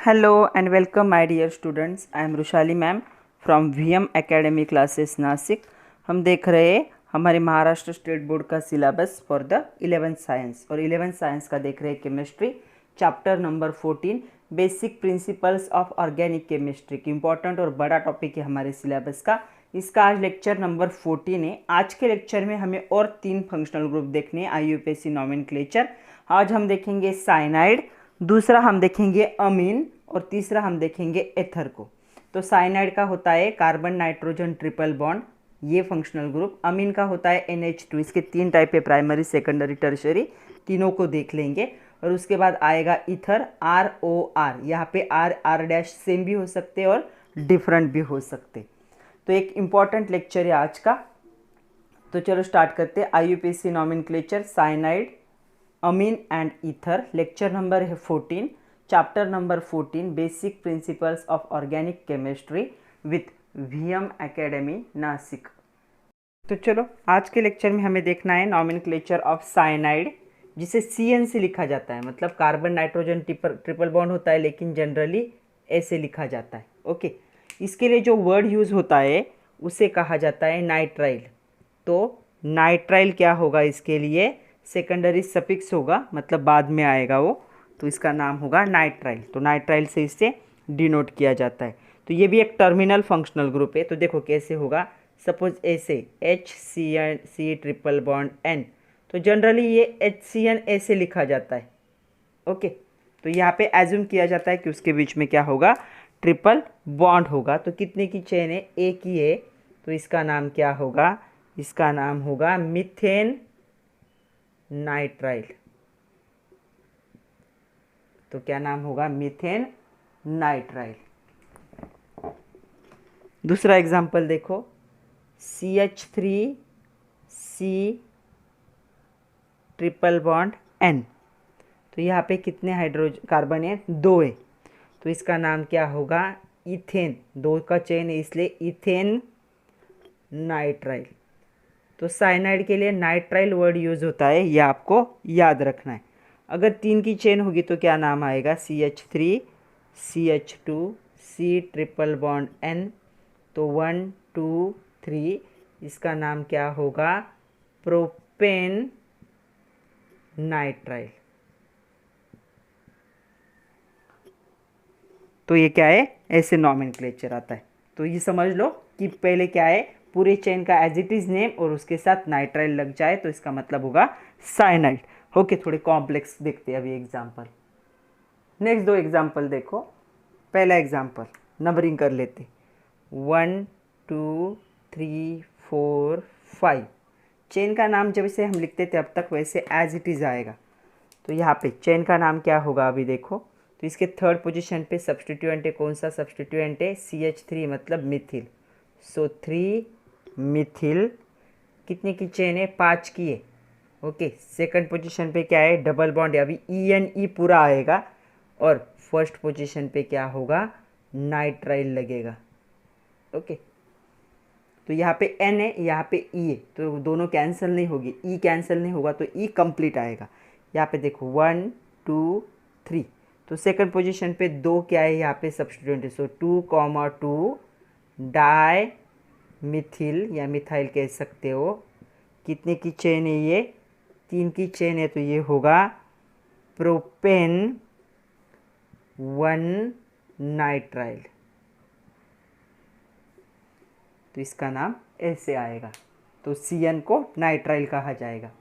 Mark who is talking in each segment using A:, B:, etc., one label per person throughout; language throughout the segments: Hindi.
A: Hello and welcome my dear students. I am Rushali ma'am from VM academy classes Nashik. हम देख रहे हैं हमारे महाराष्ट्र स्टेट बोर्ड का syllabus for the 11th science और 11th साइंस का देख रहे हैं chemistry chapter number 14 basic principles of organic chemistry की इंपॉर्टेंट और बड़ा टॉपिक है हमारे सिलेबस का। इसका आज लेक्चर नंबर 14 है। आज के लेक्चर में हमें और 3 फंक्शनल ग्रुप देखने हैं IUPAC नॉमेनक्लेचर। आज हम देखेंगे साइनाइड, दूसरा हम देखेंगे अमीन और तीसरा हम देखेंगे एथर को। तो साइनाइड का होता है कार्बन नाइट्रोजन ट्रिपल बॉन्ड, ये फंक्शनल ग्रुप। अमीन का होता है NH2। इसके 3 टाइप है, प्राइमरी सेकेंडरी टर्शरी, तीनों को देख लेंगे। और उसके बाद आएगा ईथर ROR। यहाँ पे R डैश सेम भी हो सकते और डिफरेंट भी हो सकते। तो एक इम्पॉर्टेंट लेक्चर है आज का। तो चलो स्टार्ट करते हैं। IUPAC nomenclature, cyanide, amine and ether. Lecture number है 14, chapter number 14 basic principles of organic chemistry with VM academy Nashik. तो चलो आज के लेक्चर में हमें देखना है नॉमेनक्लेचर ऑफ साइनाइड, जिसे CN से लिखा जाता है। मतलब कार्बन नाइट्रोजन ट्रिपल बॉन्ड होता है, लेकिन जनरली ऐसे लिखा जाता है। ओके, इसके लिए जो वर्ड यूज़ होता है उसे कहा जाता है नाइट्राइल। तो नाइट्राइल क्या होगा, इसके लिए सेकेंडरी सफिक्स होगा, मतलब बाद में आएगा वो, तो इसका नाम होगा नाइट्राइल। तो नाइट्राइल से इसे डिनोट किया जाता है। तो ये भी एक टर्मिनल फंक्शनल ग्रुप है। तो देखो कैसे होगा, सपोज ऐसे HCN ट्रिपल बॉन्ड N, तो जनरली ये HCN ऐसे लिखा जाता है। ओके, तो यहाँ पे एज्यूम किया जाता है कि उसके बीच में क्या होगा, ट्रिपल बॉन्ड होगा। तो कितने की चेन है, एक ही है। तो इसका नाम क्या होगा, इसका नाम होगा मीथेन नाइट्राइल। तो क्या नाम होगा, मीथेन नाइट्राइल। दूसरा एग्जांपल देखो, CH3C ट्रिपल बॉन्ड N। तो यहाँ पे कितने हाइड्रोजन कार्बन है, 2 है। तो इसका नाम क्या होगा, इथेन। 2 का चेन है इसलिए इथेन नाइट्राइल। तो साइनाइड के लिए नाइट्राइल वर्ड यूज होता है, यह आपको याद रखना है। अगर 3 की चेन होगी तो क्या नाम आएगा, CH3 CH2 C triple bond N। तो 1 2 3, इसका नाम क्या होगा, प्रोपेन नाइट्राइल। तो ये क्या है, ऐसे नॉमेनक्लेचर आता है। तो ये समझ लो कि पहले क्या है, पूरे चेन का एज इट इज नेम और उसके साथ नाइट्राइल लग जाए तो इसका मतलब होगा साइनाइड। ओके, थोड़े कॉम्प्लेक्स देखते हैं अभी एग्जांपल। नेक्स्ट 2 एग्जांपल देखो। पहला एग्जांपल नंबरिंग कर लेते, 1 2 3 4 5। चेन का नाम जब से हम लिखते थे अब तक वैसे एज इट इज आएगा। तो यहाँ पे चेन का नाम क्या होगा, अभी देखो। तो इसके 3rd पोजीशन पे सब्सटीट्यूएंट है, कौन सा सब्सटीट्यूएंट है, CH3 मतलब मिथिल। सो 3 मिथिल। कितने की चेन है, 5 की है। ओके, सेकंड पोजीशन पे क्या है, डबल बॉन्ड है, अभी ENE पूरा आएगा। और फर्स्ट पोजीशन पे क्या होगा, नाइट्राइल लगेगा। ओके, तो यहाँ पे N है, यहाँ पे E है, तो दोनों कैंसिल नहीं होगी, E कैंसिल नहीं होगा तो E कंप्लीट आएगा। यहाँ पे देखो 1 2 3। तो सेकंड पोजीशन पे 2 क्या है, यहाँ पे सब्स्टिट्यूएंट है। सो 2,2 डाई मिथिल या मिथाइल कह सकते हो। कितने की चेन है ये, 3 की चेन है। तो ये होगा प्रोपेन 1 नाइट्राइल। तो इसका नाम ऐसे आएगा। तो CN को नाइट्राइल कहा जाएगा।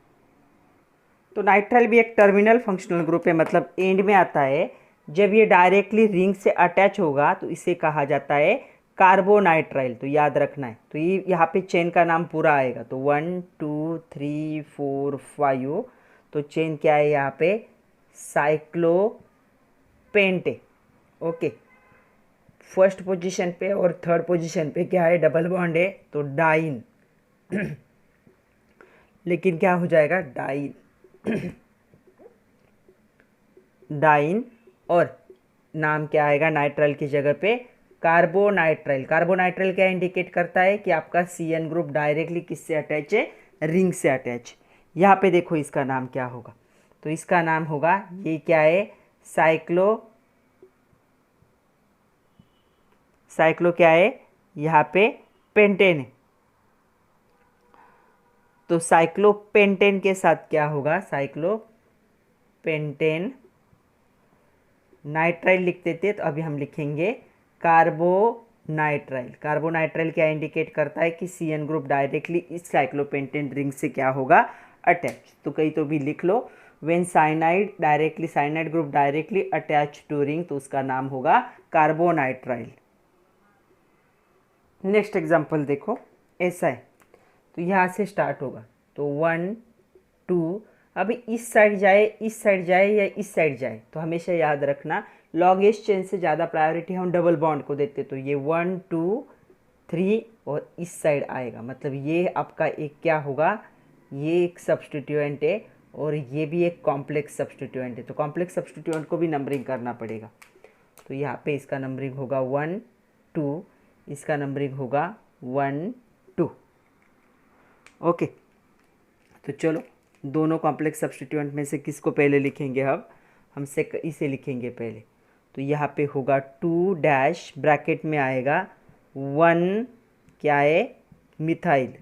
A: तो नाइट्राइल भी एक टर्मिनल फंक्शनल ग्रुप है, मतलब एंड में आता है। जब ये डायरेक्टली रिंग से अटैच होगा तो इसे कहा जाता है कार्बोनाइट्राइल। तो याद रखना है। तो ये यहाँ पे चेन का नाम पूरा आएगा। तो 1 2 3 4 5। तो चेन क्या है यहाँ पे, साइक्लोपेंट है। ओके, फर्स्ट पोजीशन पे और 3rd पोजीशन पे क्या है, डबल बॉन्ड है, तो डाइन। लेकिन क्या हो जाएगा, डाइन डाइन। और नाम क्या आएगा नाइट्राइल की जगह पे, कार्बोनाइट्राइल। कार्बोनाइट्राइल क्या इंडिकेट करता है कि आपका CN ग्रुप डायरेक्टली किससे अटैच है, रिंग से अटैच। यहाँ पे देखो इसका नाम क्या होगा, तो इसका नाम होगा, ये क्या है, साइक्लो साइक्लो क्या है, यहाँ पे पेंटेन है, तो साइक्लोपेंटेन के साथ क्या होगा, साइक्लोपेंटेन नाइट्राइल लिखते थे, तो अभी हम लिखेंगे कार्बोनाइट्राइल। कार्बोनाइट्राइल क्या इंडिकेट करता है कि CN ग्रुप डायरेक्टली इस साइक्लोपेंटेन रिंग से क्या होगा, अटैच। तो कहीं तो भी लिख लो, when cyanide group directly attach to ring, तो उसका नाम होगा कार्बोनाइट्राइल। नेक्स्ट एग्जांपल देखो, ऐसा है, तो यहाँ से स्टार्ट होगा, तो 1 2, अभी इस साइड जाए, इस साइड जाए या इस साइड जाए, तो हमेशा याद रखना लॉन्गेस्ट चेन से ज़्यादा प्रायोरिटी हम डबल बॉन्ड को देते, तो ये 1 2 3 और इस साइड आएगा, मतलब ये आपका एक क्या होगा, ये एक सब्स्टिट्यूएंट है और ये भी एक कॉम्प्लेक्स सब्स्टिट्यूएंट है, तो कॉम्प्लेक्स सब्स्टिट्यूएंट को भी नंबरिंग करना पड़ेगा। तो यहाँ पे इसका नंबरिंग होगा 1 2, इसका नंबरिंग होगा 1 2। ओके, तो चलो दोनों कॉम्प्लेक्स सब्स्टिट्यूएंट में से किसको पहले लिखेंगे, अब हम इसे लिखेंगे पहले। तो यहाँ पे होगा 2 डैश ब्रैकेट में आएगा 1 क्या है, मिथाइल,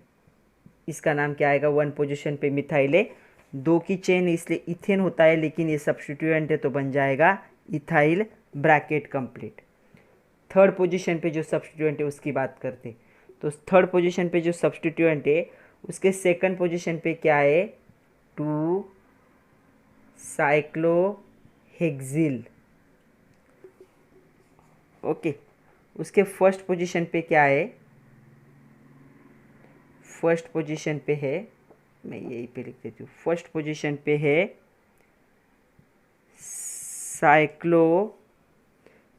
A: इसका नाम क्या आएगा, 1 पोजीशन पे मिथाइल है, 2 की चेन इसलिए इथेन होता है, लेकिन ये सब्स्टिट्यूएंट है तो बन जाएगा ethyl, bracket complete. Third position पे जो सब्स्टिट्यूएंट है उसकी बात करते, तो थर्ड पोजीशन पे जो सब्स्टिट्यूएंट है उसके सेकंड पोजीशन पे क्या है, 2 साइक्लोहेक्सिल। ओके, उसके फर्स्ट पोजीशन पे क्या है, फर्स्ट पोजीशन पे है, मैं यहीं पे लिख देती हूँ, फर्स्ट पोजीशन पे है साइक्लो,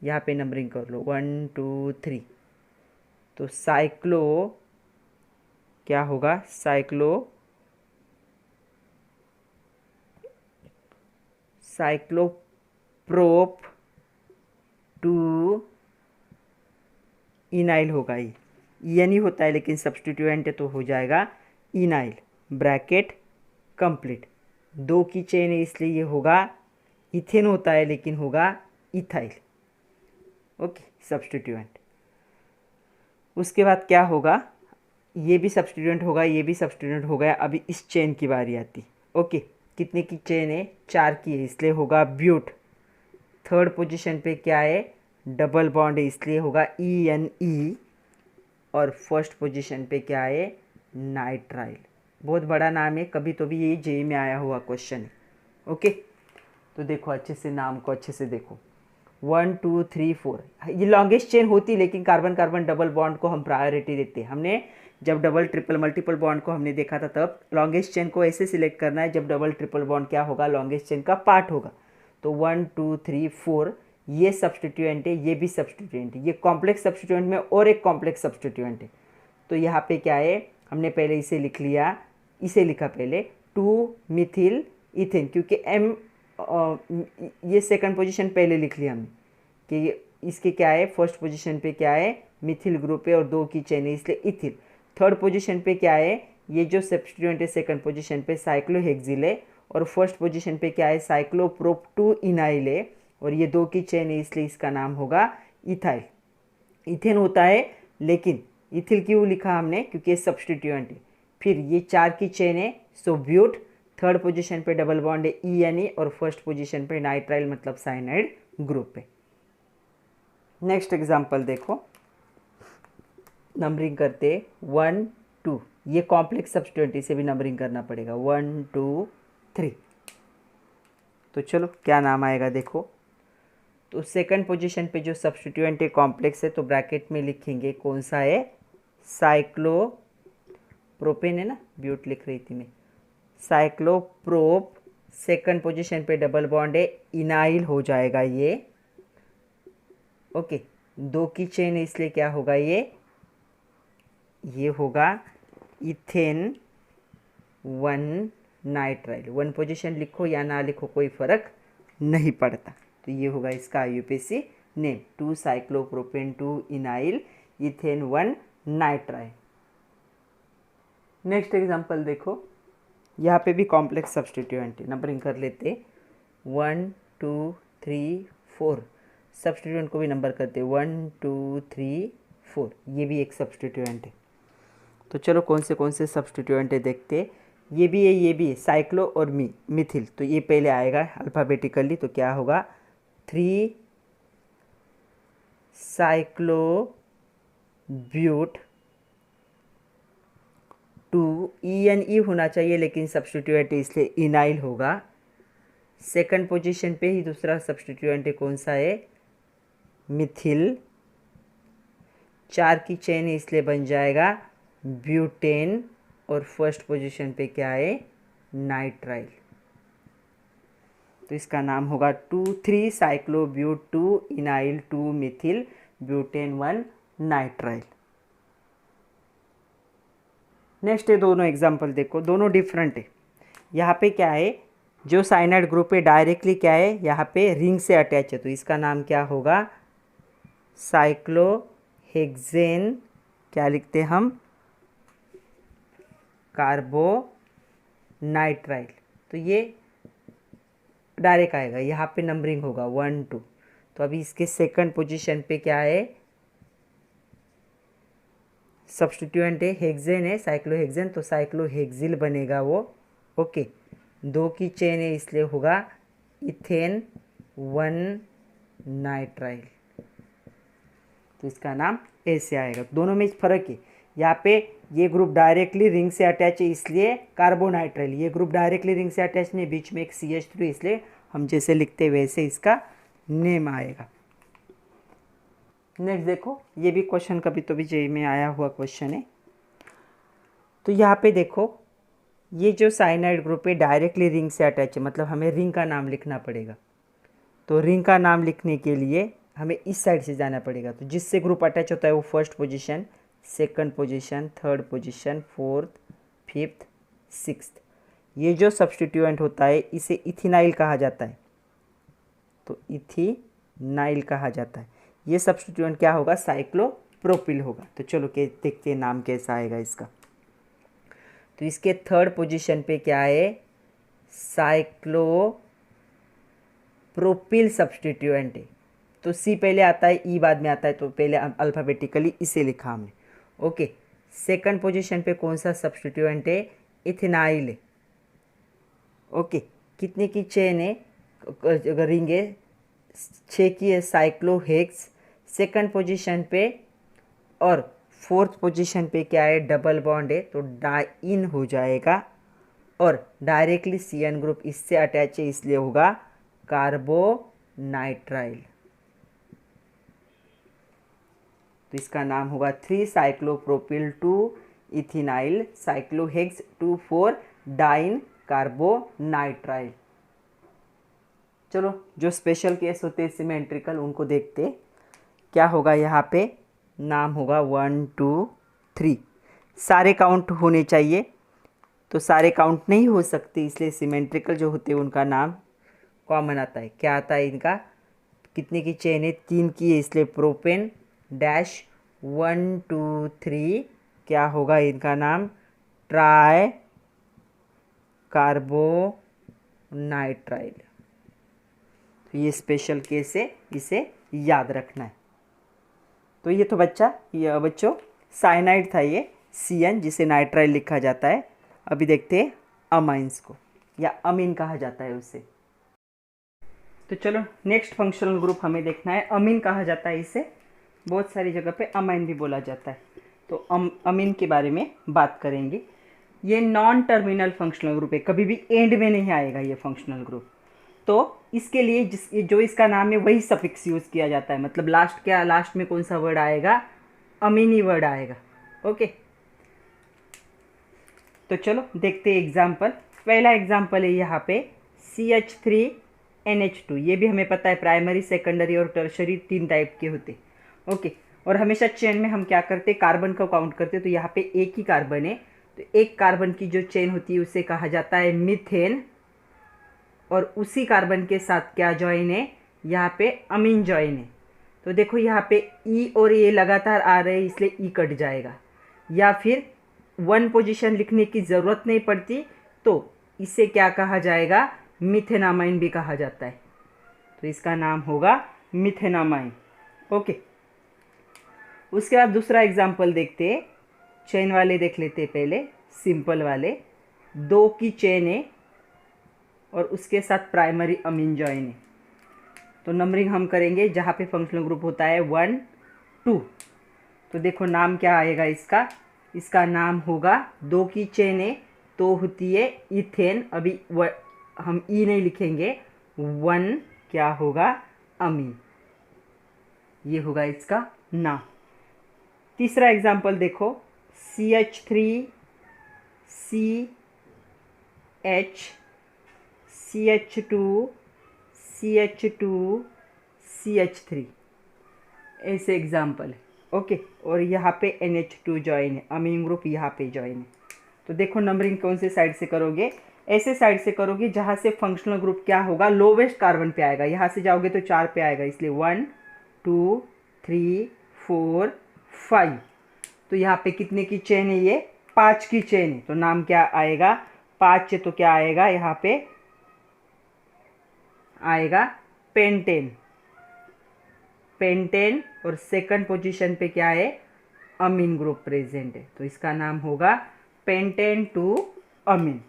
A: यहाँ पे नंबरिंग कर लो 1 2 3, तो साइक्लो क्या होगा, साइक्लोप्रोप 2 इनाइल होगा, ये नहीं होता है लेकिन सब्स्टिट्यूएंट है तो हो जाएगा इनाइल, ब्रैकेट कंप्लीट। 2 की चेन है इसलिए ये होगा इथेन होता है लेकिन होगा इथाइल। Okay, substituent. उसके बाद क्या होगा, ये भी सब्स्टिट्यूएंट होगा, ये भी सब्स्टिट्यूएंट हो गया, अभी इस चेन की बारी आती। ओके, कितने की चेन है, 4 की है, इसलिए होगा ब्यूट। थर्ड पोजीशन पे क्या है, डबल बॉन्ड है, इसलिए होगा ENE, और फर्स्ट पोजीशन पे क्या है, नाइट्राइल। बहुत बड़ा नाम है, कभी तो भी ये JEE में आया हुआ क्वेश्चन है। ओके, तो देखो अच्छे से नाम को अच्छे से देखो, 1 2 3 4, ये लॉन्गेस्ट चेन होती, लेकिन कार्बन कार्बन डबल बॉन्ड को हम प्रायोरिटी देते हैं। हमने जब डबल ट्रिपल मल्टीपल बॉन्ड को हमने देखा था, तब लॉन्गेस्ट चेन को ऐसे सिलेक्ट करना है जब डबल ट्रिपल बॉन्ड क्या होगा, लॉन्गेस्ट चेन का पार्ट होगा। तो 1 2 3 4 ये सब्स्टिट्यूएंट है, ये भी सब्स्टिट्यूएंट है, ये कॉम्प्लेक्स सब्स्टिट्यूएंट में और एक कॉम्प्लेक्स सब्स्टिट्यूएंट है। तो यहाँ पे क्या है, हमने पहले इसे लिख लिया, इसे लिखा पहले 2 मिथिल इथेन, क्योंकि M ये सेकंड पोजीशन पहले लिख लिया हमने कि इसके क्या है, फर्स्ट पोजीशन पे क्या है, मिथिल ग्रुप है और 2 की चेन है इसलिए इथिल। थर्ड पोजीशन पे क्या है, ये जो सब्स्टिट्यूएंट है सेकंड पोजीशन पे साइक्लोहेक्सिल है, और फर्स्ट पोजीशन पे क्या है, साइक्लोप्रोप 2 इनाइल है, और ये 2 की चेन है इसलिए इसका नाम होगा इथाइल। इथेन होता है लेकिन इथिल क्यों लिखा हमने, क्योंकि ये सब्स्टिट्यूएंट है। फिर ये 4 की चेन है, सो ब्यूट। थर्ड पोजीशन पे डबल बॉन्ड है ENE, और फर्स्ट पोजीशन पे नाइट्राइल मतलब साइनाइड ग्रुप है। नेक्स्ट एग्जांपल देखो, नंबरिंग करते 1 2, ये कॉम्प्लेक्स सब्स्टिट्यूएंट, इसे भी नंबरिंग करना पड़ेगा 1 2 3। तो चलो क्या नाम आएगा देखो, तो सेकंड पोजीशन पे जो सब्स्टिट्यूएंट है कॉम्प्लेक्स है, तो ब्रैकेट में लिखेंगे कौन सा है, साइक्लोप्रोपेन है ना, ब्यूट लिख रही थी मैं, साइक्लोप्रोप। सेकंड पोजीशन पे डबल बॉन्ड है, इनाइल हो जाएगा ये। ओके, 2 की चेन है इसलिए क्या होगा, ये होगा इथेन 1 नाइट्राइल। 1 पोजीशन लिखो या ना लिखो कोई फर्क नहीं पड़ता, तो ये होगा इसका IUPAC name, 2 cyclopropane 2 enyl ethane 1 nitrile. Next example देखो, यहाँ पे भी कॉम्प्लेक्स सब्स्टिट्यूएंट है, नंबरिंग कर लेते 1 2 3 4। सब्स्टिट्यूएंट को भी नंबर करते हैं 1 2 3 4, ये भी एक सब्स्टिट्यूएंट है। तो चलो कौन से सब्स्टिट्यूएंट है देखते हैं। ये भी है, ये भी है, साइक्लो और मिथिल। तो ये पहले आएगा अल्फ़ाबेटिकली, तो क्या होगा 3 साइक्लो ब्यूट 2, ENE होना चाहिए लेकिन सब्स्टिट्यूएंट है इसलिए इनाइल होगा। सेकंड पोजीशन पे ही दूसरा सब्स्टिट्यूएंट है, कौन सा है, मिथिल। 4 की चेन है इसलिए बन जाएगा ब्यूटेन। और फर्स्ट पोजीशन पे क्या है, नाइट्राइल। तो इसका नाम होगा 3 साइक्लोब्यूट 2 इनाइल 2 मिथिल ब्यूटेन 1 नाइट्राइल। नेक्स्ट है, दोनों एग्जाम्पल देखो, दोनों डिफरेंट है। यहाँ पे क्या है, जो साइनाइड ग्रुप है डायरेक्टली क्या है, यहाँ पे रिंग से अटैच है, तो इसका नाम क्या होगा, साइक्लोहेक्सेन। क्या लिखते हैं हम, कार्बोनाइट्राइल। तो ये डायरेक्ट आएगा, यहाँ पे नंबरिंग होगा 1 2। तो अभी इसके सेकंड पोजीशन पे क्या है, सब्स्टिट्यूएंट है, हेक्सेन है, साइक्लोहेक्सेन, तो साइक्लोहेक्सिल बनेगा वो। ओके, 2 की चेन है इसलिए होगा इथेन 1 नाइट्राइल। तो इसका नाम ऐसे आएगा। दोनों में फर्क है, यहाँ पे ये ग्रुप डायरेक्टली रिंग से अटैच है इसलिए कार्बोनाइट्राइल, ये ग्रुप डायरेक्टली रिंग से अटैच नहीं, बीच में एक CH3 इसलिए हम जैसे लिखते वैसे इसका नेम आएगा। नेक्स्ट देखो, ये भी क्वेश्चन कभी तो भी जेईई में आया हुआ क्वेश्चन है। तो यहाँ पे देखो, ये जो साइनाइड ग्रुप है डायरेक्टली रिंग से अटैच है, मतलब हमें रिंग का नाम लिखना पड़ेगा। तो रिंग का नाम लिखने के लिए हमें इस साइड से जाना पड़ेगा। तो जिससे ग्रुप अटैच होता है वो first position, second position, third position, fourth, fifth, sixth. ये जो सब्स्टिट्यूएंट होता है इसे इथिनाइल कहा जाता है। तो इथिनाइल कहा जाता है। ये सब्स्टिट्यूएंट क्या होगा, साइक्लोप्रोपिल होगा। तो चलो के देखते हैं नाम कैसा आएगा इसका। तो इसके थर्ड पोजीशन पे क्या है, साइक्लोप्रोपिल सब्स्टिट्यूएंट है। तो सी पहले आता है, ई बाद में आता है, तो पहले अल्फ़ाबेटिकली इसे लिखा हमने। ओके, सेकंड पोजीशन पे कौन सा सब्स्टिट्यूएंट है, इथेनाइल है। ओके, कितने की चेन है, अगर रिंग है 6 की है, साइक्लोहेक्स सेकंड पोजीशन पे। और फोर्थ पोजीशन पे क्या है, डबल बॉन्ड है, तो डाइन हो जाएगा। और डायरेक्टली CN ग्रुप इससे अटैच है इसलिए होगा कार्बोनाइट्राइल। तो इसका नाम होगा 3 साइक्लोप्रोपिल 2 इथिनाइल साइक्लोहेक्स 2,4 डाइन कार्बोनाइट्राइल। चलो जो स्पेशल केस होते हैं सिमेट्रिकल उनको देखते। क्या होगा, यहाँ पे नाम होगा 1 2 3, सारे काउंट होने चाहिए। तो सारे काउंट नहीं हो सकते इसलिए सिमेट्रिकल जो होते हैं उनका नाम कॉमन आता है। क्या आता है इनका, कितने की चेन है, 3 की है इसलिए प्रोपेन डैश 1 2 3। क्या होगा इनका नाम, ट्राई कार्बोनाइट्राइल। तो ये स्पेशल केस है, इसे याद रखना है। तो ये तो बच्चों साइनाइड था ये CN, जिसे नाइट्राइल लिखा जाता है। अभी देखते हैं अमाइंस को, या अमीन कहा जाता है उसे। तो चलो नेक्स्ट फंक्शनल ग्रुप हमें देखना है, अमीन कहा जाता है इसे। बहुत सारी जगह पे अमाइन भी बोला जाता है। तो अमीन के बारे में बात करेंगे। ये नॉन टर्मिनल फंक्शनल ग्रुप है, कभी भी एंड में नहीं आएगा ये फंक्शनल ग्रुप। तो इसके लिए जो इसका नाम है वही सफिक्स यूज़ किया जाता है। मतलब लास्ट में कौन सा वर्ड आएगा, अमीनी वर्ड आएगा। ओके, तो चलो देखते हैं एग्जाम्पल। पहला एग्जाम्पल है यहाँ पे CH3NH2। ये भी हमें पता है प्राइमरी, सेकेंडरी और टर्शरी 3 टाइप के होते। ओके, और हमेशा चेन में हम क्या करते हैं, कार्बन को काउंट करते हैं। तो यहाँ पे एक ही कार्बन है, तो एक कार्बन की जो चेन होती है उसे कहा जाता है मीथेन। और उसी कार्बन के साथ क्या जॉइन है, यहाँ पे अमीन जॉइन है। तो देखो यहाँ पे ई और ए लगातार आ रहे हैं इसलिए ई कट जाएगा। या फिर 1 पोजीशन लिखने की ज़रूरत नहीं पड़ती, तो इसे क्या कहा जाएगा, मिथेनामाइन भी कहा जाता है। तो इसका नाम होगा मिथेनामाइन। ओके, उसके बाद दूसरा एग्जाम्पल देखते हैं। चेन वाले देख लेते हैं पहले, सिंपल वाले। 2 की चेन है और उसके साथ प्राइमरी अमीन जॉइन है। तो नंबरिंग हम करेंगे जहाँ पे फंक्शनल ग्रुप होता है 1 2। तो देखो नाम क्या आएगा इसका, इसका नाम होगा, 2 की चेन है तो होती है इथेन। अभी हम ई नहीं लिखेंगे, 1 क्या होगा, अमीन। ये होगा इसका नाम। तीसरा एग्जाम्पल देखो, CH3 CH CH2 CH2 CH3, ऐसे एग्जाम्पल है। ओके, और यहाँ पे NH2 जॉइन है, अमीन ग्रुप यहाँ पे जॉइन है। तो देखो नंबरिंग कौन से साइड से करोगे, ऐसे साइड से करोगे जहाँ से फंक्शनल ग्रुप क्या होगा, लोवेस्ट कार्बन पे आएगा। यहाँ से जाओगे तो 4 पे आएगा, इसलिए 1 2 3 4 5। तो यहाँ पे कितने की चेन है, ये 5 की चेन है। तो नाम क्या आएगा, 5 है तो क्या आएगा, यहाँ पे आएगा पेंटेन। पेंटेन, और सेकंड पोजीशन पे क्या है, अमीन ग्रुप प्रेजेंट है। तो इसका नाम होगा पेंटेन 2 अमीन।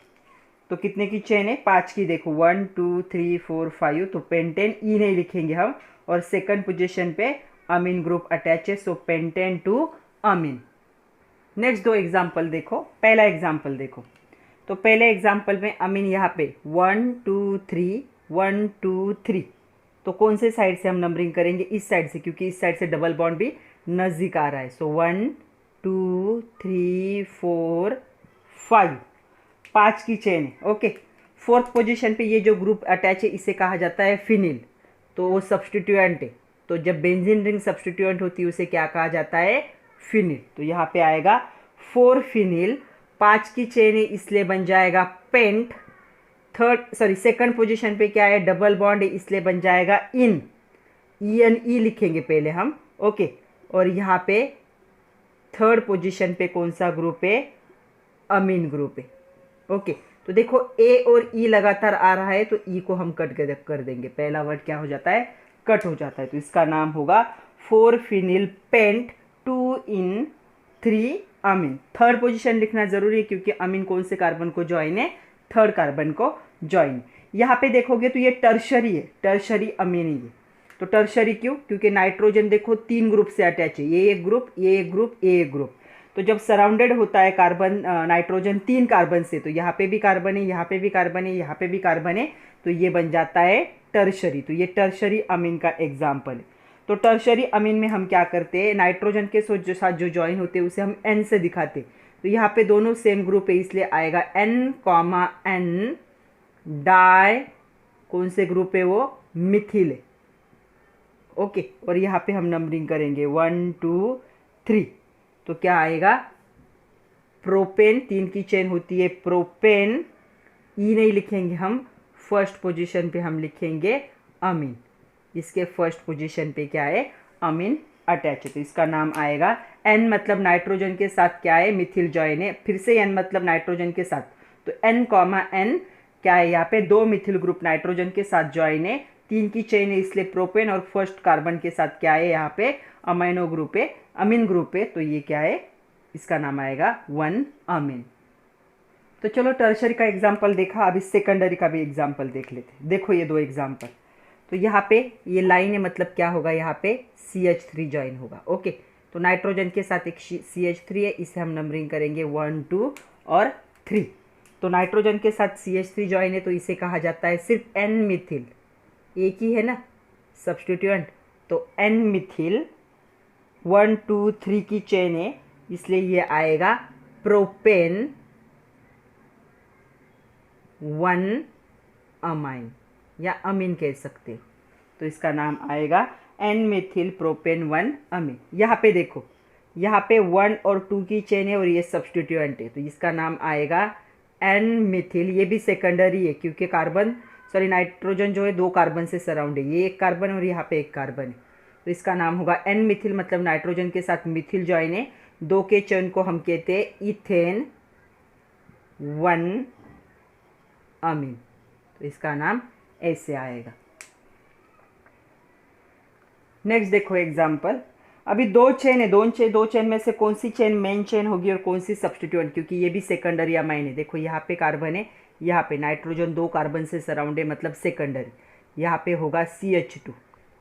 A: तो कितने की चेन है, 5 की। देखो 1 2 3 4 5। तो पेंटेन ई नहीं लिखेंगे हम, और सेकंड पोजीशन पे अमीन ग्रुप अटैच है, सो पेंटेन 2 अमीन। नेक्स्ट 2 एग्जाम्पल देखो। पहला एग्जाम्पल देखो, तो पहले एग्जाम्पल में अमीन यहाँ पे 1 2 3 1 2 3। तो कौन से साइड से हम नंबरिंग करेंगे, इस साइड से, क्योंकि इस साइड से डबल बॉन्ड भी नज़दीक आ रहा है। सो 1 2 3 4 5, 5 की चेन है। ओके, फोर्थ पोजीशन पे ये जो ग्रुप अटैच है इसे कहा जाता है फिनिल। तो वो सब्सटीट्यूएंट है, तो जब बेंजीन रिंग सब्सटीट्यूएंट होती है उसे क्या कहा जाता है, फिनिल। तो यहाँ पे आएगा 4 फिनिल। 5 की चेन है इसलिए बन जाएगा पेंट। सेकंड पोजीशन पे क्या है, डबल बॉन्ड है इसलिए बन जाएगा इन। ई लिखेंगे पहले हम। ओके, और यहाँ पे थर्ड पोजीशन पे कौन सा ग्रुप है, अमीन ग्रुप है। ओके, तो देखो ए और ई लगातार आ रहा है, तो ई को हम कट कर देंगे। पहला वर्ड क्या हो जाता है, कट हो जाता है। तो इसका नाम होगा 4 फिनिल पेंट 2 इन 3 अमीन। थर्ड पोजीशन लिखना जरूरी है क्योंकि अमीन कौन से कार्बन को ज्वाइन है, थर्ड कार्बन को ज्वाइन। यहाँ पे देखोगे तो ये टर्शरी है, टर्शरी अमीन ही है। तो टर्शरी क्यों, क्योंकि नाइट्रोजन देखो 3 ग्रुप से अटैच है, ये एक ग्रुप, ये एक ग्रुप, ये एक ग्रुप। तो जब सराउंडेड होता है कार्बन, नाइट्रोजन 3 कार्बन से, तो यहाँ पे भी कार्बन है, यहाँ पे भी कार्बन है, यहाँ पे भी कार्बन है, तो ये बन जाता है टर्शरी। तो ये टर्शरी अमीन का एग्जाम्पल है। तो टर्शरी अमीन में हम क्या करते हैं, नाइट्रोजन के साथ जो ज्वाइन होते हैं उसे हम एन से दिखाते। तो यहाँ पे दोनों सेम ग्रुप है इसलिए आएगा N, डाई कौन से ग्रुप है वो, मिथिल है। ओके, और यहाँ पे हम नंबरिंग करेंगे 1 2 3। तो क्या आएगा, प्रोपेन, 3 की चेन होती है प्रोपेन। ई नहीं लिखेंगे हम, फर्स्ट पोजीशन पे हम लिखेंगे अमीन। इसके फर्स्ट पोजीशन पे क्या है, अमीन अटैच है। तो इसका नाम आएगा, एन मतलब नाइट्रोजन के साथ क्या है, मिथिल जॉइन है। फिर से एन मतलब नाइट्रोजन के साथ, तो N, क्या है, यहाँ पे 2 मिथिल ग्रुप नाइट्रोजन के साथ ज्वाइन है। 3 की चेन है इसलिए प्रोपेन, और फर्स्ट कार्बन के साथ क्या है, यहाँ पे अमाइनो ग्रुप है, अमीन ग्रुप है। तो ये क्या है, इसका नाम आएगा 1 अमीन। तो चलो टर्शरी का एग्जाम्पल देखा, अब इस सेकेंडरी का भी एग्जाम्पल देख लेते। देखो ये 2 एग्जाम्पल। तो यहाँ पे ये लाइन है, मतलब क्या होगा, यहाँ पे CH3 ज्वाइन होगा। ओके, तो नाइट्रोजन के साथ एक CH3 है, इसे हम नंबरिंग करेंगे 1 2 और 3। तो नाइट्रोजन के साथ CH3 ज्वाइन है तो इसे कहा जाता है सिर्फ N मिथिल, एक ही है ना सब्सटीट्यूएंट। तो N मिथिल 1 2 3 की चेन है इसलिए ये आएगा प्रोपेन 1 अमाइन, या अमीन कह सकते हो। तो इसका नाम आएगा N मिथिल प्रोपेन 1 अमीन। यहाँ पे देखो, यहाँ पे 1 और 2 की चेन है और ये सब्सटीट्यूएंट है, तो इसका नाम आएगा N मिथिल। ये भी सेकेंडरी है क्योंकि नाइट्रोजन जो है 2 कार्बन से सराउंड है, ये एक कार्बन और यहाँ पे एक कार्बन है। तो इसका नाम होगा N मिथिल, मतलब नाइट्रोजन के साथ मिथिल ज्वाइन है। 2 के चेन को हम कहते हैं इथेन 1 अमीन। तो इसका नाम ऐसे आएगा। नेक्स्ट देखो एग्जाम्पल, अभी दो चेन है, दो चेन में से कौन सी चेन मेन चेन होगी और कौन सी सब्सटीट्यूएंट, क्योंकि ये भी सेकेंडरी अमाइन है। देखो यहाँ पे कार्बन है, यहाँ पे नाइट्रोजन दो कार्बन से सराउंड है, मतलब सेकेंडरी, यहाँ पे होगा CH2।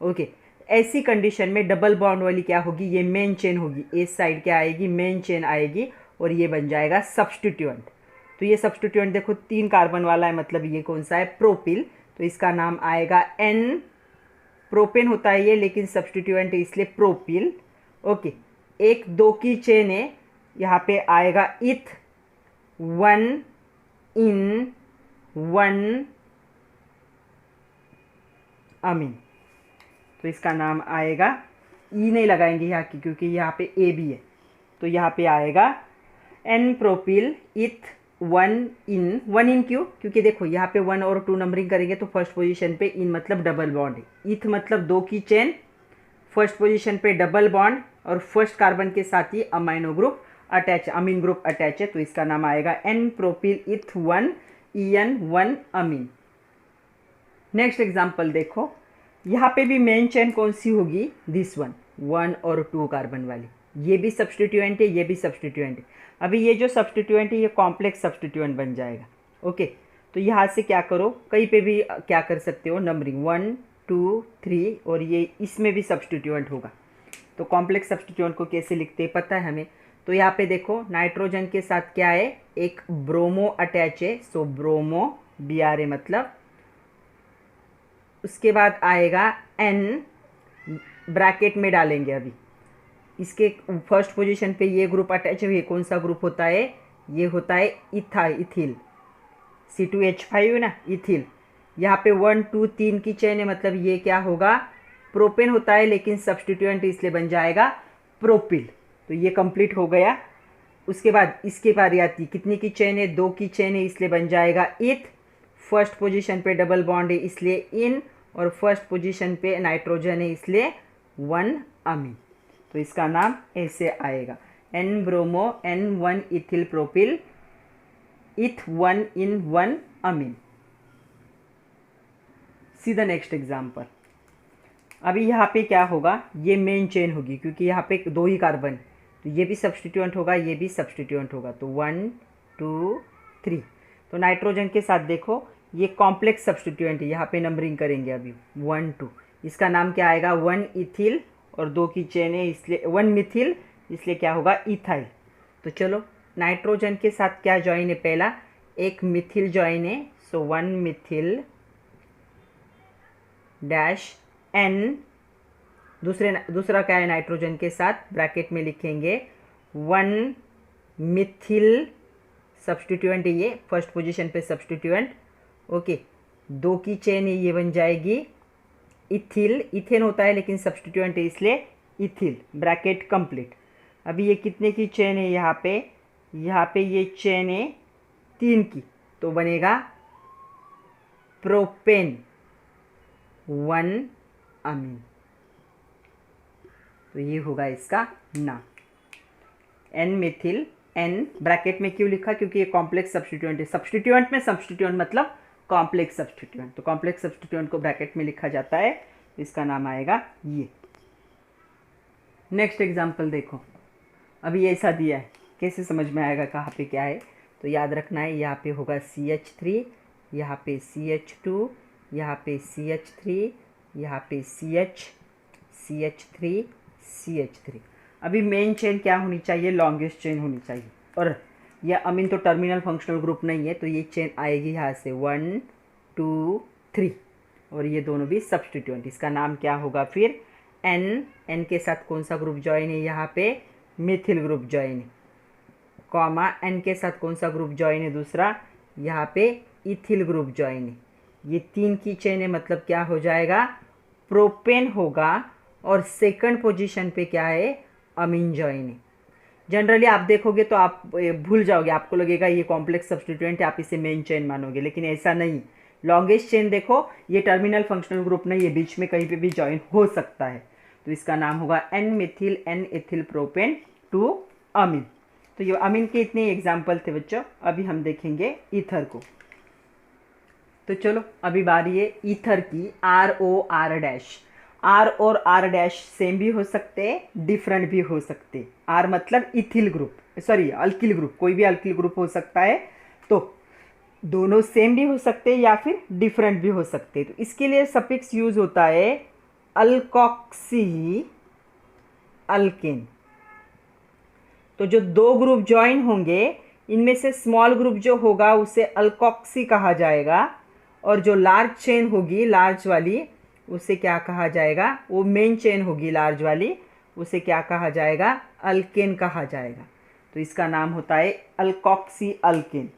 A: ओके, ऐसी कंडीशन में डबल बॉन्ड वाली क्या होगी, ये मेन चेन होगी, इस साइड क्या आएगी, मेन चेन आएगी, और ये बन जाएगा सब्सटीट्यूएंट। तो ये सब्सटीट्यूएंट देखो 3 कार्बन वाला है, मतलब ये कौन सा है, प्रोपिल, तो इसका नाम आएगा N। प्रोपेन होता है ये, लेकिन सब्सटीट्यूएंट है इसलिए प्रोपिल। ओके, एक 2 की चेन है, यहाँ पे आएगा इथ 1 इन 1 अमीन, तो इसका नाम आएगा, ई नहीं लगाएंगे यहाँ की क्योंकि यहाँ पे ए भी है, तो यहाँ पे आएगा N प्रोपिल इथ 1 इन क्यों, क्योंकि देखो यहाँ पे 1 और 2 नंबरिंग करेंगे तो फर्स्ट पोजीशन पे इन मतलब डबल बॉन्ड है, इथ मतलब 2 की चेन, फर्स्ट पोजीशन पे डबल बॉन्ड, और फर्स्ट कार्बन के साथ ही अमाइनो ग्रुप अटैच, अमीन ग्रुप अटैच है, तो इसका नाम आएगा N प्रोपिल इथ 1 EN 1 अमीन। नेक्स्ट एग्जाम्पल देखो, यहाँ पे भी मेन चेन कौन सी होगी, दिस 1 और 2 कार्बन वाली, ये भी सब्सटीट्यूएंट है, ये भी सब्सटीट्यूएंट है। अभी ये जो सब्सटीट्यूएंट है ये कॉम्प्लेक्स सब्सटीट्यूएंट बन जाएगा। ओके, तो यहाँ से क्या करो, कहीं पे भी क्या कर सकते हो, नंबरिंग 1 2 3, और ये इसमें भी सब्सटीट्यूएंट होगा। तो कॉम्प्लेक्स सब्सटीट्यूएंट को कैसे लिखते हैं पता है हमें, तो यहाँ पे देखो नाइट्रोजन के साथ क्या है, एक ब्रोमो अटैच है, सो ब्रोमो BRA मतलब, उसके बाद आएगा N, ब्रैकेट में डालेंगे अभी, इसके फर्स्ट पोजीशन पे ये ग्रुप अटैच है, ये कौन सा ग्रुप होता है, ये होता है इथिल, C2H5 है ना, इथिल। यहाँ पे 1 2 3 की चेन है, मतलब ये क्या होगा, प्रोपेन होता है, लेकिन सब्सटीट्यूएंट इसलिए बन जाएगा प्रोपिल। तो ये कंप्लीट हो गया। उसके बाद इसके बारी आती, कितनी की चेन है, 2 की चेन है, इसलिए बन जाएगा इथ, फर्स्ट पोजीशन पे डबल बॉन्ड है इसलिए इन, और फर्स्ट पोजीशन पे नाइट्रोजन है इसलिए 1 अमीन, तो इसका नाम ऐसे आएगा, N bromo N1 ethyl propyl इथ 1 इन 1 अमीन। सी द नेक्स्ट एग्जाम्पल, अभी यहाँ पे क्या होगा, ये मेन चेन होगी क्योंकि यहाँ पे 2 ही कार्बन, तो ये भी सब्सटीट्यूएंट होगा, ये भी सब्सटीट्यूएंट होगा, तो 1 2 3। तो नाइट्रोजन के साथ देखो ये कॉम्प्लेक्स सब्सटीट्यूएंट है, यहाँ पे नंबरिंग करेंगे अभी 1 2, इसका नाम क्या आएगा, 1 इथिल, और 2 की चेन है इसलिए 1 मिथिल, इसलिए क्या होगा, इथाइल। तो चलो नाइट्रोजन के साथ क्या जॉइन है, पहला एक मिथिल जॉइन है, सो 1 मिथिल डैश N, दूसरा क्या है नाइट्रोजन के साथ, ब्रैकेट में लिखेंगे 1 मिथिल, सब्सटीट्यूएंट है ये, फर्स्ट पोजीशन पे सब्सटीट्यूएंट। ओके, 2 की चेन है, ये बन जाएगी इथिल, इथेन होता है लेकिन सब्सटीट्यूएंट है इसलिए इथिल, ब्रैकेट कंप्लीट। अभी ये कितने की चेन है, यहाँ पे ये चेन है 3 की, तो बनेगा प्रोपेन 1 अमीन, तो ये होगा इसका नाम, N मिथिल, N ब्रैकेट में क्यों लिखा, क्योंकि ये कॉम्प्लेक्स सब्सटीट्यूएंट है, सब्सटीट्यूएंट में सब्सटीट्यूएंट मतलब कॉम्प्लेक्स सब्सटीट्यूएंट, तो कॉम्प्लेक्स सब्सटीट्यूएंट को ब्रैकेट में लिखा जाता है, इसका नाम आएगा ये। नेक्स्ट एग्जांपल देखो, अभी ऐसा दिया है, कैसे समझ में आएगा कहाँ पे क्या है, तो याद रखना है, यहाँ पे होगा CH3, यहाँ पे CH2, यहाँ पे CH3, यहाँ पे CH3 CH3। अभी मेन चेन क्या होनी चाहिए, लॉन्गेस्ट चेन होनी चाहिए, और यह अमीन तो टर्मिनल फंक्शनल ग्रुप नहीं है, तो ये चेन आएगी यहाँ से 1 2 3, और ये दोनों भी सब्सटीट्यूएंट, इसका नाम क्या होगा फिर, N के साथ कौन सा ग्रुप जॉइन है, यहाँ पे मिथिल ग्रुप जॉइन है, कॉमा N के साथ कौन सा ग्रुप जॉइन है दूसरा, यहाँ पे इथिल ग्रुप जॉइन है, ये 3 की चेन है, मतलब क्या हो जाएगा, प्रोपेन होगा, और सेकंड पोजीशन पे क्या है, अमीन जॉइन है। जनरली आप देखोगे तो आप भूल जाओगे, आपको लगेगा ये कॉम्प्लेक्स सब्सटीट्यूएंट है, आप इसे मेन चेन मानोगे, लेकिन ऐसा नहीं। लॉन्गेस्ट चेन देखो, ये टर्मिनल फंक्शनल ग्रुप नहीं, ये बीच में कहीं पे भी जॉइन हो सकता है, तो इसका नाम होगा N Mithil N ethyl propane 2 अमीन। तो ये अमीन के इतने एग्जाम्पल थे बच्चों। अभी हम देखेंगे ईथर को। तो चलो अभी बारी है ईथर की, ROR डैश। आर और आर डैश सेम भी हो सकते, डिफरेंट भी हो सकते। आर मतलब ethyl group, sorry alkyl group, कोई भी अल्किल ग्रुप हो सकता है। तो दोनों सेम भी हो सकते या फिर डिफरेंट भी हो सकते। तो इसके लिए सफिक्स यूज होता है अल्कोक्सी अल्केन। तो जो दो ग्रुप ज्वाइन होंगे इनमें से स्मॉल ग्रुप जो होगा उसे अल्कोक्सी कहा जाएगा, और जो लार्ज चेन होगी लार्ज वाली उसे क्या कहा जाएगा, वो मेन चेन होगी लार्ज वाली, उसे क्या कहा जाएगा, अल्केन कहा जाएगा। तो इसका नाम होता है अल्कोक्सी अल्केन।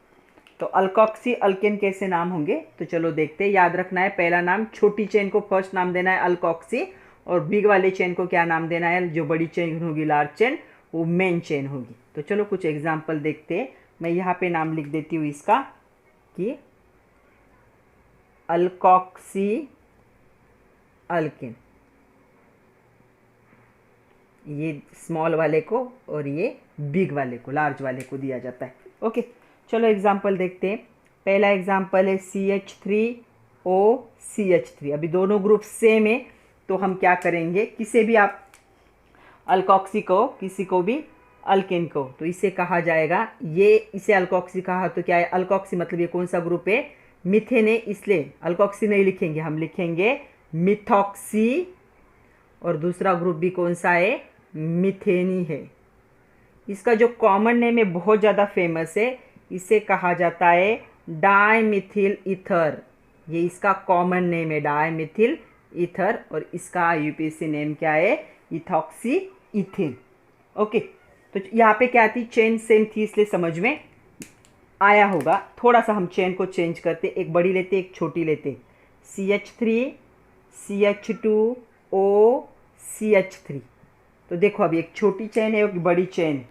A: तो अल्कोक्सी अल्केन कैसे नाम होंगे, तो चलो देखते हैं। याद रखना है पहला नाम, छोटी चेन को फर्स्ट नाम देना है अल्कोक्सी, और बिग वाले चेन को क्या नाम देना है, जो बड़ी चेन होगी लार्ज चेन वो मेन चेन होगी। तो चलो कुछ एग्जाम्पल देखते हैं। मैं यहाँ पे नाम लिख देती हूँ इसका कि अल्कोक्सी अल्केन, ये स्मॉल वाले को और ये बिग वाले को, लार्ज वाले को दिया जाता है। ओके, चलो एग्जाम्पल देखते हैं। पहला एग्जाम्पल है CH3OCH3। अभी दोनों ग्रुप सेम है तो हम क्या करेंगे, किसी भी आप अल्कोक्सी को, किसी को भी अल्केन को, तो इसे कहा जाएगा, ये इसे अल्कोक्सी कहा तो क्या है, अल्कोक्सी मतलब ये कौन सा ग्रुप है, मिथेन है, इसलिए अल्कोक्सी नहीं लिखेंगे, हम लिखेंगे मिथॉक्सी, और दूसरा ग्रुप भी कौन सा है, मिथेनी है। इसका जो कॉमन नेम है बहुत ज़्यादा फेमस है, इसे कहा जाता है डाइमिथिल ईथर। ये इसका कॉमन नेम है डाइमिथिल ईथर, और इसका यूपीएससी नेम क्या है, इथॉक्सी इथेन। ओके, तो यहाँ पे क्या थी, चेन सेम थी इसलिए समझ में आया होगा। थोड़ा सा हम चेन को चेंज करते, एक बड़ी लेते एक छोटी लेते, CH3 CH2O CH3। तो देखो अभी एक छोटी चेन है एक बड़ी चेन है,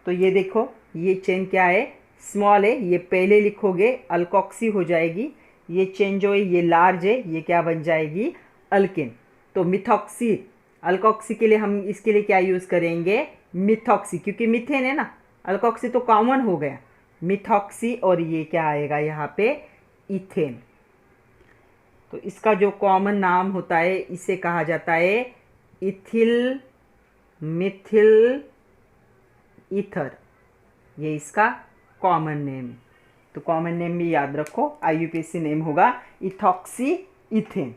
A: तो ये देखो ये चेन क्या है, स्मॉल है, ये पहले लिखोगे अल्कोक्सी हो जाएगी, ये चेन जो है ये लार्ज है, ये क्या बन जाएगी, अल्केन। तो मिथॉक्सी, अल्कोक्सी के लिए हम इसके लिए क्या यूज़ करेंगे, मिथॉक्सी, क्योंकि मिथेन है ना, अल्कोक्सी तो कॉमन हो गया, मिथॉक्सी, और ये क्या आएगा यहाँ पे, इथेन। तो इसका जो कॉमन नाम होता है इसे कहा जाता है इथिल मिथिल ईथर, ये इसका कॉमन नेम है। तो कॉमन नेम भी याद रखो, IUPAC नेम होगा इथॉक्सी इथेन।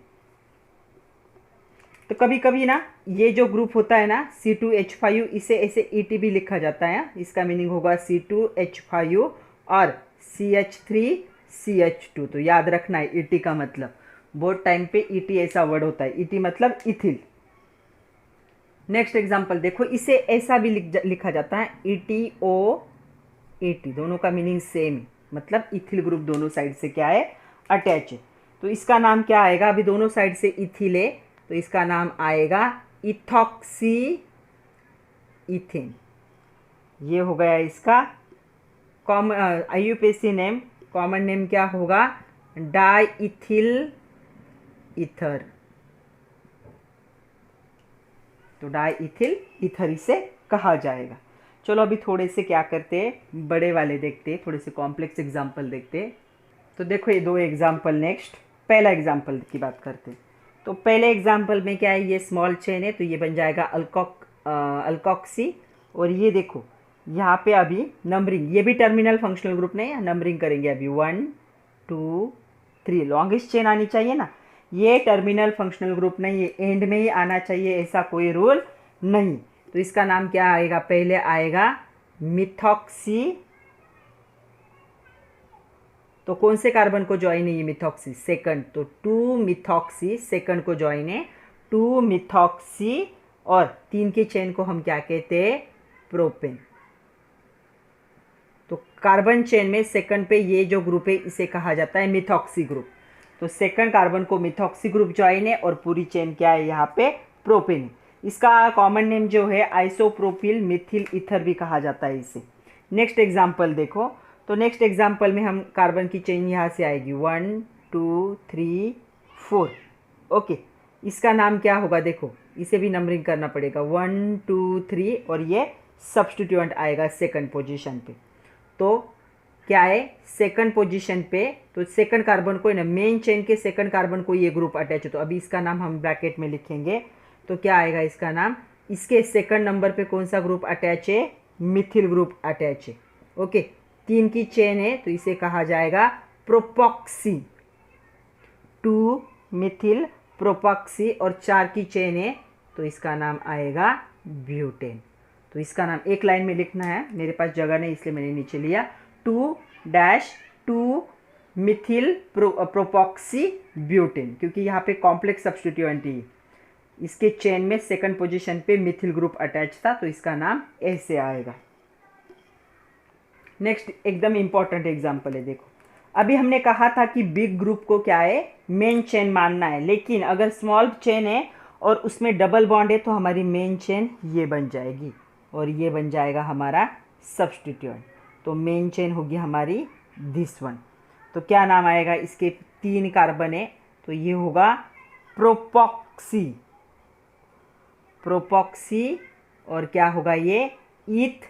A: तो कभी कभी ना ये जो ग्रुप होता है ना C2H5, इसे ऐसे ET भी लिखा जाता है, इसका मीनिंग होगा C2H5 और CH3CH2। तो याद रखना है ET का मतलब, बोर्ड टाइम पे ET ऐसा वर्ड होता है, ET मतलब इथिल। नेक्स्ट एग्जाम्पल देखो, इसे ऐसा भी लिखा जाता है ETO-AT, दोनों का मीनिंग सेम है, मतलब इथिल ग्रुप दोनों साइड से क्या है, अटैच है। तो इसका नाम क्या आएगा, अभी दोनों साइड से इथिल है तो इसका नाम आएगा इथॉक्सी इथेन। ये हो गया इसका common IUPAC name. Common name क्या होगा, डाइथिल ईथर। तो डाइथिल ईथर इसे कहा जाएगा। चलो अभी थोड़े से क्या करते हैं, बड़े वाले देखते हैं, थोड़े से कॉम्प्लेक्स एग्जाम्पल देखते हैं। तो देखो ये दो एग्जाम्पल, नेक्स्ट पहला एग्जाम्पल की बात करते हैं। तो पहले एग्जाम्पल में क्या है, ये स्मॉल चेन है तो ये बन जाएगा अल्कोक्सी, और ये देखो यहाँ पे अभी नंबरिंग, ये भी टर्मिनल फंक्शनल ग्रुप नहीं है, नंबरिंग करेंगे अभी 1 2 3, लॉन्गेस्ट चेन आनी चाहिए ना, ये टर्मिनल फंक्शनल ग्रुप नहीं है, एंड में ही आना चाहिए, ऐसा कोई रूल नहीं। तो इसका नाम क्या आएगा, पहले आएगा मिथॉक्सी। तो कौन से कार्बन को ज्वाइन है ये मिथॉक्सी, सेकंड, तो 2 मिथॉक्सी, सेकंड को ज्वाइन है 2 मिथॉक्सी, और 3 की चेन को हम क्या कहते हैं, प्रोपेन। तो कार्बन चेन में सेकंड पे ये जो ग्रुप है इसे कहा जाता है मिथॉक्सी ग्रुप। तो सेकंड कार्बन को मिथॉक्सी ग्रुप ज्वाइन है और पूरी चेन क्या है यहाँ पे, प्रोपेन है। इसका कॉमन नेम जो है आइसोप्रोपिल मिथिल ईथर भी कहा जाता है इसे। नेक्स्ट एग्जाम्पल देखो, तो नेक्स्ट एग्जाम्पल में हम कार्बन की चेन यहाँ से आएगी 1 2 3 4। ओके, इसका नाम क्या होगा, देखो इसे भी नंबरिंग करना पड़ेगा 1 2 3, और ये सब्स्टिट्यूएंट आएगा सेकंड पोजीशन पे। तो क्या है, सेकंड पोजीशन पे, तो सेकंड कार्बन को ना मेन चेन के सेकंड कार्बन को ये ग्रुप अटैच है, तो अभी इसका नाम हम ब्रैकेट में लिखेंगे, तो क्या आएगा इसका नाम, इसके सेकंड नंबर पे कौन सा ग्रुप अटैच है, मिथिल ग्रुप अटैच है। ओके, 3 की चेन है तो इसे कहा जाएगा प्रोपॉक्सी, 2 मिथिल प्रोपॉक्सी, और 4 की चेन है तो इसका नाम आएगा ब्यूटेन। तो इसका नाम एक लाइन में लिखना है, मेरे पास जगह नहीं इसलिए मैंने नीचे लिया, 2-2 मिथिल प्रोपॉक्सी ब्यूटेन, क्योंकि यहाँ पे कॉम्प्लेक्स सब्स्टिट्यूएंट है, इसके चेन में सेकंड पोजीशन पे मिथिल ग्रुप अटैच था तो इसका नाम ऐसे आएगा। नेक्स्ट एकदम इंपॉर्टेंट एग्जांपल है, देखो अभी हमने कहा था कि बिग ग्रुप को क्या है, मेन चेन मानना है, लेकिन अगर स्मॉल चेन है और उसमें डबल बॉन्ड है तो हमारी मेन चेन ये बन जाएगी और ये बन जाएगा हमारा सब्स्टिट्यूएंट। तो मेन चेन होगी हमारी दिस वन। तो क्या नाम आएगा, इसके 3 कार्बन है तो ये होगा प्रोपॉक्सी, प्रोपॉक्सी, और क्या होगा ये, ईथ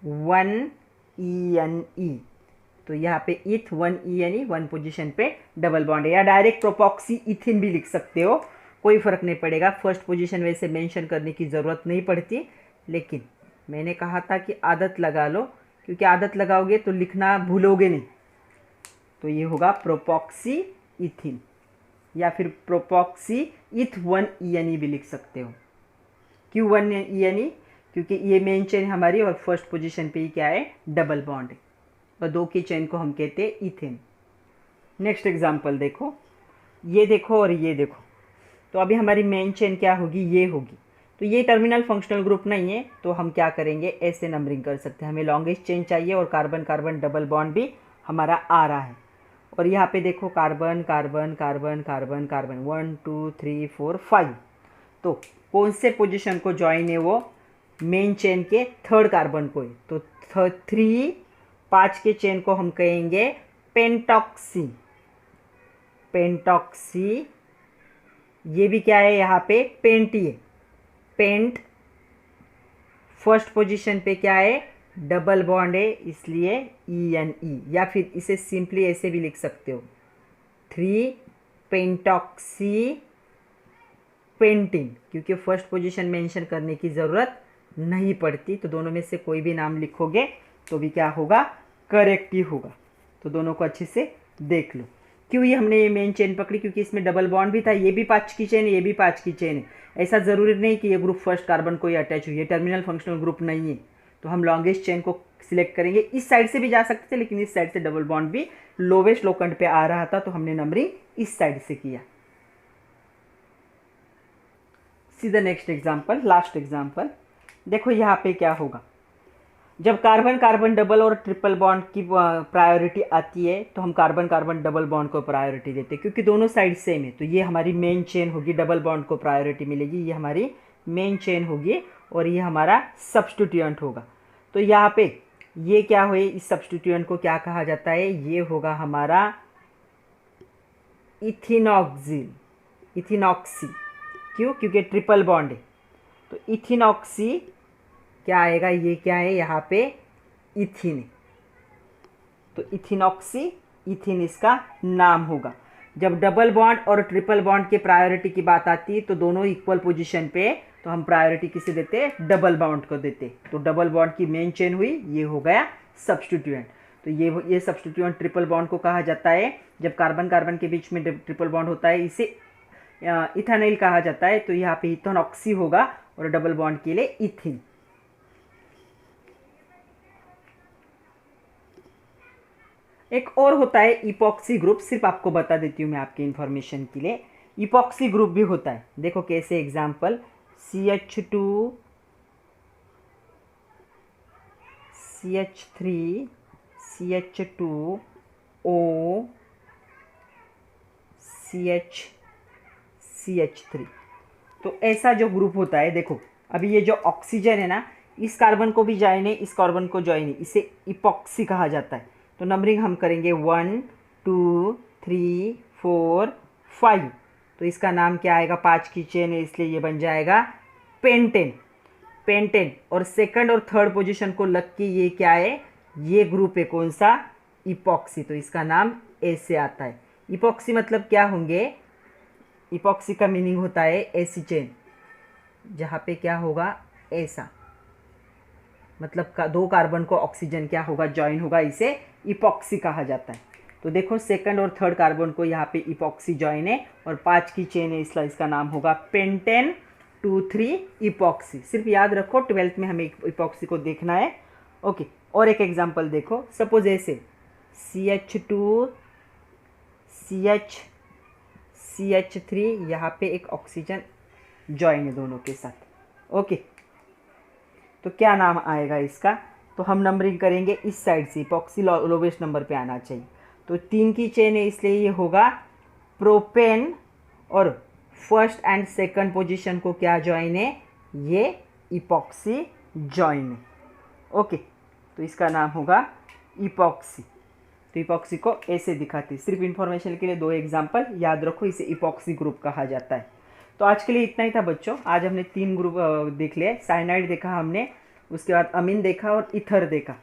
A: 1 तो यहाँ पे ईथ 1 वन पोजीशन पे डबल बॉन्ड है, या डायरेक्ट प्रोपॉक्सी इथिन भी लिख सकते हो, कोई फ़र्क नहीं पड़ेगा। फर्स्ट पोजीशन वैसे मेंशन करने की ज़रूरत नहीं पड़ती, लेकिन मैंने कहा था कि आदत लगा लो, क्योंकि आदत लगाओगे तो लिखना भूलोगे नहीं। तो ये होगा प्रोपॉक्सी इथिन, या फिर प्रोपॉक्सी इथ 1 भी लिख सकते हो। क्यों 1 क्योंकि ये मेन चेन हमारी और फर्स्ट पोजीशन पे ही क्या है, डबल बॉन्ड है, और 2 की चेन को हम कहते हैं इथेन। नेक्स्ट एग्जांपल देखो, ये देखो और ये देखो, तो अभी हमारी मेन चेन क्या होगी, ये होगी, तो ये टर्मिनल फंक्शनल ग्रुप नहीं है, तो हम क्या करेंगे, ऐसे नंबरिंग कर सकते हैं, हमें लॉन्गेस्ट चेन चाहिए और कार्बन कार्बन डबल बॉन्ड भी हमारा आ रहा है, और यहाँ पे देखो carbon carbon carbon carbon carbon 1 2 3 4 5, तो कौन से पोजीशन को ज्वाइन है, वो मेन चेन के थर्ड कार्बन को है, तो 5 के चेन को हम कहेंगे पेंटॉक्सी, पेंटॉक्सी, ये भी क्या है, यहाँ पे पेंट ही है, पेंट, फर्स्ट पोजीशन पे क्या है, डबल बॉन्ड है, इसलिए ENE, या फिर इसे सिंपली ऐसे भी लिख सकते हो, 3 पेंटॉक्सी पेंटिन, क्योंकि फर्स्ट पोजीशन मेंशन करने की ज़रूरत नहीं पड़ती, तो दोनों में से कोई भी नाम लिखोगे तो भी क्या होगा, करेक्ट ही होगा। तो दोनों को अच्छे से देख लो। क्यों ये हमने ये मेन चेन पकड़ी, क्योंकि इसमें डबल बॉन्ड भी था, ये भी 5 की चेन है, ये भी 5 की चेन है, ऐसा ज़रूरी नहीं कि ये ग्रुप फर्स्ट कार्बन को ही अटैच हुई है, टर्मिनल फंक्शनल ग्रुप नहीं है, तो हम लॉन्गेस्ट चेन को सिलेक्ट करेंगे। इस साइड से भी जा सकते थे, लेकिन इस साइड से डबल बॉन्ड भी लोवेस्ट लोकेंट पे आ रहा था, तो हमने नंबरिंग इस साइड से किया। See the next example, last example, देखो यहाँ पे क्या होगा, जब कार्बन कार्बन डबल और ट्रिपल बॉन्ड की प्रायोरिटी आती है तो हम कार्बन कार्बन डबल बॉन्ड को प्रायोरिटी देते हैं, क्योंकि दोनों साइड सेम है, तो ये हमारी मेन चेन होगी, डबल बॉन्ड को प्रायोरिटी मिलेगी, ये हमारी मेन चेन होगी और ये हमारा सब्स्टिट्यूएंट होगा। तो यहाँ पे ये क्या हुए, इस सब्स्टिट्यूएंट को क्या कहा जाता है, ये होगा हमारा इथिनॉक्सिल, इथिनॉक्सी, क्यों, क्योंकि ट्रिपल बॉन्ड है, तो इथिनॉक्सी क्या आएगा, ये क्या है, यहाँ पे इथिन, तो इथिनॉक्सी इथिन इसका नाम होगा। जब डबल बॉन्ड और ट्रिपल बॉन्ड के प्रायोरिटी की बात आती है तो दोनों इक्वल पोजीशन पे, तो हम प्रायोरिटी किसे देते हैं, डबल बॉन्ड को देते, तो डबल बॉन्ड की मेन चेन हुई, ये हो गया सब्स्टिट्यूएंट। तो ये सब्स्टिट्यूएंट ट्रिपल बॉन्ड को कहा जाता है, जब कार्बन कार्बन के बीच में ट्रिपल बॉन्ड होता है, इसे इथानॉल कहा जाता है, तो यहाँ पे इथेनॉक्सी होगा और डबल बॉन्ड के लिए इथिन। एक और होता है इपॉक्सी ग्रुप, सिर्फ आपको बता देती हूँ मैं आपके इंफॉर्मेशन के लिए, इपॉक्सी ग्रुप भी होता है, देखो कैसे, example CH2 CH3 CH2O CH3, तो ऐसा जो ग्रुप होता है, देखो अभी ये जो ऑक्सीजन है ना, इस कार्बन को भी ज्वाइन है, इस कार्बन को ज्वाइन है, इसे इपॉक्सी कहा जाता है। तो नंबरिंग हम करेंगे 1 2 3 4 5, तो इसका नाम क्या आएगा, 5 की चेन है इसलिए ये बन जाएगा पेंटेन, पेंटेन, और सेकंड और थर्ड पोजीशन को लग के ये क्या है, ये ग्रुप है कौन सा, इपॉक्सी, तो इसका नाम ए से आता है। इपॉक्सी मतलब क्या होंगे, इपॉक्सी का मीनिंग होता है ऐसी चेन जहाँ पे क्या होगा, ऐसा मतलब दो कार्बन को ऑक्सीजन क्या होगा, ज्वाइन होगा, इसे इपॉक्सी कहा जाता है। तो देखो सेकंड और थर्ड कार्बन को यहाँ पे इपॉक्सी ज्वाइन है और 5 की चेन है, इसलिए इसका नाम होगा पेंटेन 2,3 इपॉक्सी। सिर्फ याद रखो 12th में हमें इपॉक्सी को देखना है। ओके, और एक एग्जांपल देखो, सपोज ऐसे CH2 CH3 यहाँ पे एक ऑक्सीजन ज्वाइन है दोनों के साथ। ओके, तो क्या नाम आएगा इसका, तो हम नंबरिंग करेंगे इस साइड से, इपॉक्सी लोवेस्ट नंबर पे आना चाहिए। तो 3 की चेन है इसलिए ये होगा प्रोपेन, और फर्स्ट एंड सेकंड पोजीशन को क्या ज्वाइन है, ये इपॉक्सी ज्वाइन है। ओके, तो इसका नाम होगा इपॉक्सी। तो इपॉक्सी को ऐसे दिखाते हैं। सिर्फ इंफॉर्मेशन के लिए 2 एग्जाम्पल याद रखो, इसे इपॉक्सी ग्रुप कहा जाता है। तो आज के लिए इतना ही था बच्चों। आज हमने 3 ग्रुप देख लिए, साइनाइड देखा हमने, उसके बाद अमीन देखा और ईथर देखा।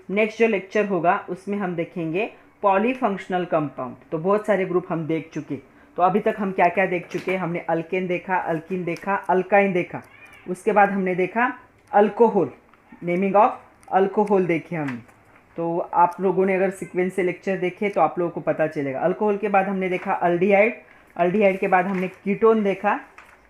A: नेक्स्ट जो लेक्चर होगा उसमें हम देखेंगे पॉलीफंक्शनल कंपाउंड। तो बहुत सारे ग्रुप हम देख चुके, तो अभी तक हम क्या क्या देख चुके हैं, हमने अल्केन देखा, अल्कीन देखा, अल्काइन देखा, उसके बाद हमने देखा अल्कोहल, नेमिंग ऑफ अल्कोहल देखे हमने। तो आप लोगों ने अगर सीक्वेंस से लेक्चर देखे तो आप लोगों को पता चलेगा। अल्कोहल के बाद हमने देखा अल्डिहाइड, अल्डिहाइड के बाद हमने कीटोन देखा,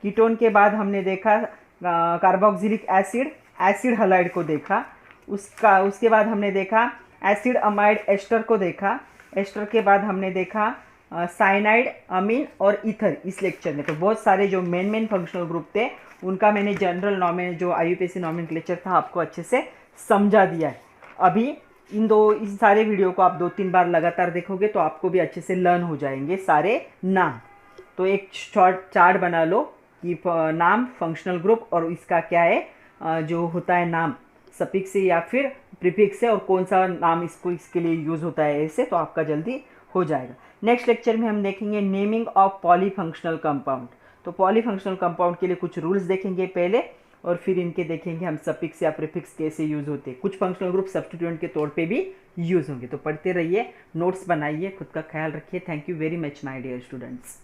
A: कीटोन के बाद हमने देखा कार्बोक्सिलिक एसिड, एसिड हलाइड को देखा, उसके बाद हमने देखा एसिड अमाइड एस्टर को देखा, एस्टर के बाद हमने देखा साइनाइड, अमीन और ईथर इस लेक्चर में। तो बहुत सारे जो मेन फंक्शनल ग्रुप थे उनका मैंने जनरल नॉमिन जो IUPAC नॉमेनक्लेचर था आपको अच्छे से समझा दिया है। अभी इस सारे वीडियो को आप 2-3 बार लगातार देखोगे तो आपको भी अच्छे से लर्न हो जाएंगे सारे नाम। तो एक शॉर्ट चार्ट बना लो कि नाम, फंक्शनल ग्रुप और इसका क्या है जो होता है नाम, सफिक्स से या फिर प्रीफिक्स से, और कौन सा नाम इसके लिए यूज़ होता है ऐसे, तो आपका जल्दी हो जाएगा। नेक्स्ट लेक्चर में हम देखेंगे नेमिंग ऑफ पॉलीफंक्शनल कंपाउंड। तो पॉलीफंक्शनल कंपाउंड के लिए कुछ रूल्स देखेंगे पहले, और फिर इनके देखेंगे हम सफिक्स या प्रीफिक्स कैसे यूज़ होते हैं। कुछ फंक्शनल ग्रुप सब्स्टिट्यूएंट के तौर पे भी यूज़ होंगे। तो पढ़ते रहिए, नोट्स बनाइए, खुद का ख्याल रखिए। Thank you very much my dear students.